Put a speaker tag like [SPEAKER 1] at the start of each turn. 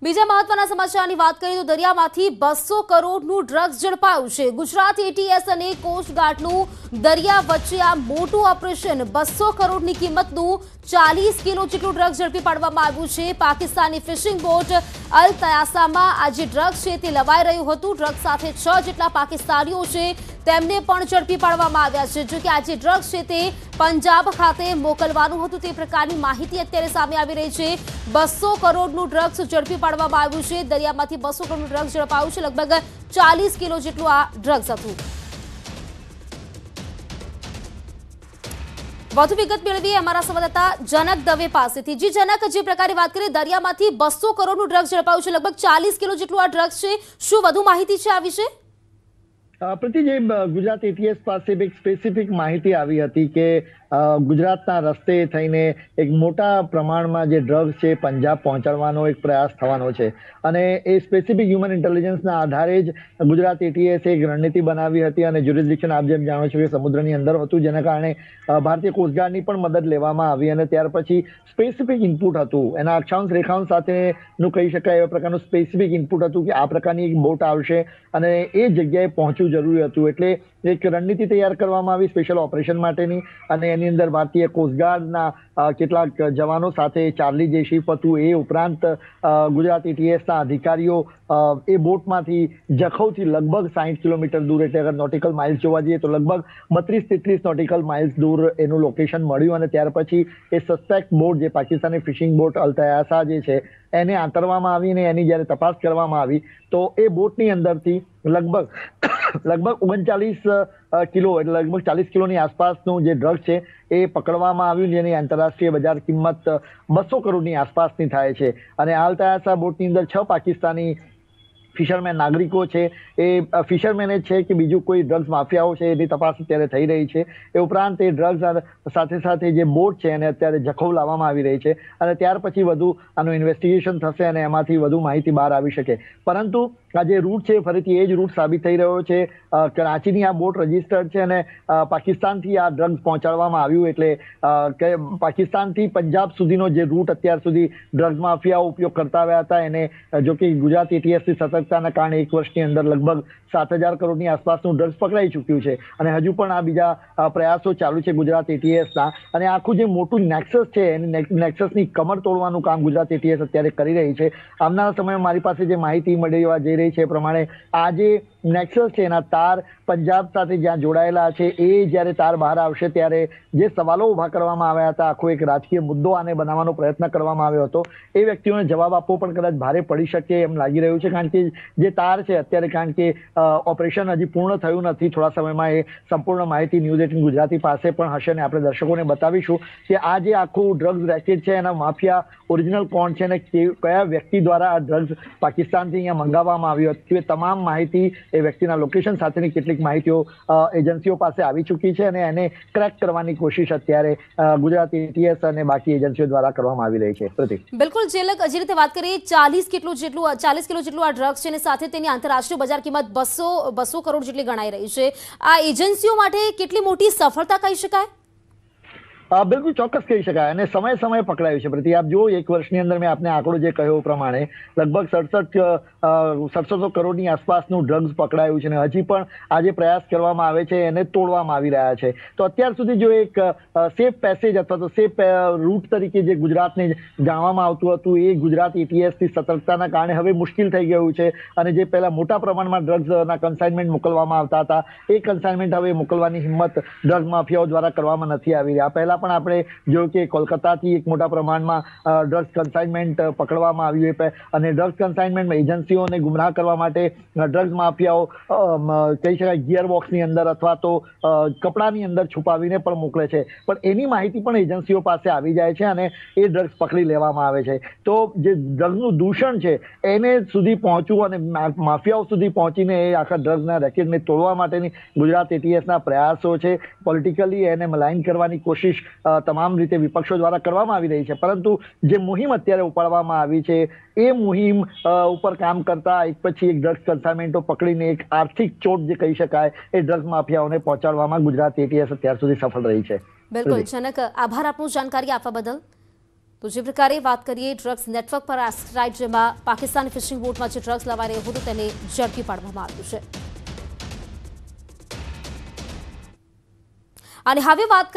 [SPEAKER 1] બીજા મહત્વના સમાચારની વાત કરીએ તો દરિયામાંથી 200 કરોડનું ડ્રગ્સ ઝડપાયું છે। ગુજરાત એટીએસ અને કોસ્ટગાર્ડનું દરિયા વચ્ચે આ મોટું ઓપરેશન 200 કરોડની કિંમતનું 40 કિલો જેટલું ડ્રગ્સ ઝડપી પાડવામાં આવ્યું છે। પાકિસ્તાની ફિશિંગ બોટ અલ તયાસામાં આ જે ડ્રગ્સ છે તે લવાઈ રહ્યું હતું। ડ્રગ્સ સાથે 6 જેટલા પાકિસ્તાનીઓ છે તેમને પણ ઝડપી પાડવામાં આવ્યા છે। જો કે આ જે ડ્રગ્સ છે તે પંજાબ ખાતે મોકલવાનું હતું તે પ્રકારની માહિતી અત્યારે સામે આવી રહી છે। 200 કરોડનું ડ્રગ્સ ઝડપી પાડવામાં આવ્યું છે। દરિયામાંથી 200 કરોડનું ડ્રગ્સ ઝડપાયું છે। લગભગ 40 કિલો જેટલું આ ડ્રગ્સ હતું। વધુ વિગત મેળવીએ અમારા સંવાદદાતા જનક દવે પાસેથી। જી જનક, જે પ્રકારે વાત કરીએ દરિયામાંથી 200 કરોડનું ડ્રગ્સ ઝડપાયું છે, લગભગ 40 કિલો જેટલું આ ડ્રગ્સ છે, શું વધુ માહિતી છે આ વિશે?
[SPEAKER 2] પ્રતિ જે ગુજરાત એટીએસ પાસે એક સ્પેસિફિક માહિતી આવી હતી કે ગુજરાતના રસ્તે થઈને એક મોટા પ્રમાણમાં જે ડ્રગ્સ છે પંજાબ પહોંચાડવાનો એક પ્રયાસ થવાનો છે અને એ સ્પેસિફિક હ્યુમન ઇન્ટેલિજન્સના આધારે જ ગુજરાત એટીએસ એક રણનીતિ બનાવી હતી અને જ્યુરિસ્ડિક્શન આપ જેમ જાણો છો કે સમુદ્રની અંદર હતું, જેના કારણે ભારતીય કોસ્ટગાર્ડની પણ મદદ લેવામાં આવી અને ત્યાર પછી સ્પેસિફિક ઇનપુટ હતું, એના અક્ષાંશ રેખાંશ સાથેનું કહી શકાય એવા પ્રકારનું સ્પેસિફિક ઇનપુટ હતું કે આ પ્રકારની એક બોટ આવશે અને એ જગ્યાએ પહોંચવું જરૂરી હતું। એટલે એક રણનીતિ તૈયાર કરવામાં આવી સ્પેશિયલ ઓપરેશન માટેની અને એની અંદર ભારતીય કોસ્ટગાર્ડના કેટલાક જવાનો સાથે ચાર્લી જે શિપ હતું એ ઉપરાંત ગુજરાત એટીએસના અધિકારીઓ એ બોટમાંથી જખૌથી લગભગ 60 કિલોમીટર દૂર, એટલે અગર નોટિકલ માઇલ્સ જોવા જઈએ તો લગભગ 32-33 નોટિકલ માઇલ્સ દૂર એનું લોકેશન મળ્યું અને ત્યાર પછી એ સસ્પેક્ટ બોટ જે પાકિસ્તાની ફિશિંગ બોટ અલ તયાસા જે છે એને આંતરવામાં આવી અને એની જ્યારે તપાસ કરવામાં આવી તો એ બોટની અંદરથી લગભગ 39 કિલો એટલે લગભગ 40 કિલોની આસપાસનું જે ડ્રગ્સ છે એ પકડવામાં આવ્યું, જેની આંતરરાષ્ટ્રીય બજાર કિંમત 200 કરોડની આસપાસની થાય છે। અને અલ તયાસા બોટની અંદર 6 પાકિસ્તાની ફિશરમેન નાગરિકો છે, એ ફિશરમેન જ છે કે બીજું કોઈ ડ્રગ્સ માફિયાઓ છે એની તપાસ અત્યારે થઈ રહી છે। એ ઉપરાંત એ ડ્રગ્સ સાથે સાથે જે બોટ છે એને અત્યારે જખૌ લાવવામાં આવી રહી છે અને ત્યાર પછી વધુ આનું ઇન્વેસ્ટિગેશન થશે અને એમાંથી વધુ માહિતી બહાર આવી શકે। પરંતુ આ જે રૂટ છે ફરીથી એ જ રૂટ સાબિત થઈ રહ્યો છે। કરાચીની આ બોટ રજીસ્ટર્ડ છે અને પાકિસ્તાનથી આ ડ્રગ્સ પહોંચાડવામાં આવ્યું, એટલે પાકિસ્તાનથી પંજાબ સુધીનો જે રૂટ અત્યાર સુધી ડ્રગ્સ માફિયાઓ ઉપયોગ કરતા આવ્યા હતા એને જો કે ગુજરાત એટીએસની સતર્કતાના કારણે 1 વર્ષની અંદર લગભગ 7,000 કરોડની આસપાસનું ડ્રગ્સ પકડાઈ ચૂક્યું છે અને હજુ પણ આ બીજા પ્રયાસો ચાલુ છે ગુજરાત એટીએસના। અને આખું જે મોટું નેક્સસ છે એની નેક્સસની કમર તોડવાનું કામ ગુજરાત એટીએસ અત્યારે કરી રહી છે। આવનારા સમયમાં મારી પાસે જે માહિતી મળી જઈ રહી છે એ પ્રમાણે આ જે નેક્સસ છે એના તાર પંજાબ સાથે જ્યાં જોડાયેલા છે એ જ્યારે તાર બહાર આવશે ત્યારે જે સવાલો ઊભા કરવામાં આવ્યા હતા, આખો એક રાજકીય મુદ્દો આને બનાવવાનો પ્રયત્ન કરવામાં આવ્યો હતો, એ વ્યક્તિઓને જવાબ આપવો પણ કદાચ ભારે પડી શકે એમ લાગી રહ્યું છે। કારણ કે જે તાર છે અત્યારે, કારણ કે ઓપરેશન હજી પૂર્ણ થયું નથી, થોડા સમયમાં એ સંપૂર્ણ માહિતી ન્યૂઝ 18 ગુજરાતી પાસે પણ હશે અને આપણે દર્શકોને બતાવીશું કે આ જે આખું ડ્રગ્સ રેકેટ છે એના માફિયા ઓરિજિનલ કોણ છે અને કયા વ્યક્તિ દ્વારા આ ડ્રગ્સ પાકિસ્તાનથી અહીંયા મંગાવવામાં આવ્યો હતી, તમામ માહિતી એ વ્યક્તિના લોકેશન સાથેની કેટલીક માહિતીઓ એજન્સીઓ પાસે આવી ચૂકી છે અને એને ક્રેક કરવાની કોશિશ અત્યારે ગુજરાત એટીએસ અને બાકી એજન્સીઓ દ્વારા કરવામાં આવી રહી છે। પ્રતિક,
[SPEAKER 1] બિલકુલ જે રીતે વાત કરીએ 40 કિલો જેટલું આ ડ્રગ્સ છે અને સાથે તેની આંતરરાષ્ટ્રીય બજાર કિંમત 200 કરોડ જેટલી ગણાઈ રહી છે, આ એજન્સીઓ માટે કેટલી મોટી સફળતા કહી શકાય?
[SPEAKER 2] બિલકુલ ચોક્કસ કહી શકાય અને સમય પકડાયું છે। પ્રતિ આપ જો 1 વર્ષની અંદર મેં આપને આંકડો જે કહ્યો પ્રમાણે લગભગ 6700 કરોડની આસપાસનું ડ્રગ્સ પકડાયું છે અને હજી પણ આ જે પ્રયાસ કરવામાં આવે છે એને તોડવામાં આવી રહ્યા છે। તો અત્યાર સુધી જો એક સેફ પેસેજ અથવા તો સેફ રૂટ તરીકે જે ગુજરાતને જાણવામાં આવતું હતું એ ગુજરાત એટીએસની સતર્કતાના કારણે હવે મુશ્કેલ થઈ ગયું છે અને જે પહેલા મોટા પ્રમાણમાં ડ્રગ્સના કન્સાઇનમેન્ટ મોકલવામાં આવતા હતા એ કન્સાઇનમેન્ટ હવે મોકલવાની હિંમત ડ્રગ માફિયાઓ દ્વારા કરવામાં નથી આવી રહી। આ પહેલા પણ આપણે જોયું કે કોલકાતાથી એક મોટા પ્રમાણમાં ડ્રગ્સ કન્સાઇનમેન્ટ પકડવામાં આવ્યું અને ડ્રગ્સ કન્સાઇનમેન્ટમાં એજન્સીઓને ગુમરાહ કરવા માટે ડ્રગ્સ માફિયાઓ કહી શકાય ગિયર બોક્સની અંદર અથવા તો કપડાની અંદર છુપાવીને પણ મોકલે છે, પણ એની માહિતી પણ એજન્સીઓ પાસે આવી જાય છે અને એ ડ્રગ્સ પકડી લેવામાં આવે છે। તો જે ડ્રગ્સનું દૂષણ છે એને સુધી પહોંચવું અને માફિયાઓ સુધી પહોંચીને એ આખા ડ્રગ્સના રેકેટને તોડવા માટેની ગુજરાત એટીએસના પ્રયાસો છે। પોલિટિકલી એને મલાઈન કરવાની કોશિશ તમામ રીતે વિપક્ષો દ્વારા કરવામાં આવી રહી છે, પરંતુ જે મુહિમ અત્યારે ઉપાડવામાં આવી છે એ મુહિમ ઉપર કામ કરતા એક પછી એક ડ્રગ્સ કન્સાઇનમેન્ટો પકડીને એક આર્થિક ચોટ જે કહી શકાય એ ડ્રગ્સ માફિયાઓને પહોંચાડવામાં ગુજરાત એટીએસ અત્યાર સુધી સફળ રહી છે।
[SPEAKER 1] બિલકુલ જનક, આભાર આપનું જાણકારી આપવા બદલ। તો જે પ્રકારે વાત કરીએ ડ્રગ્સ નેટવર્ક પર આ સ્ટ્રાઇક, જેમાં પાકિસ્તાની ફિશિંગ બોટમાં જે ડ્રગ્સ લવાઈ રહ્યું હતું તેને ઝડપી પાડવામાં આવ્યું છે. અને હવે વાત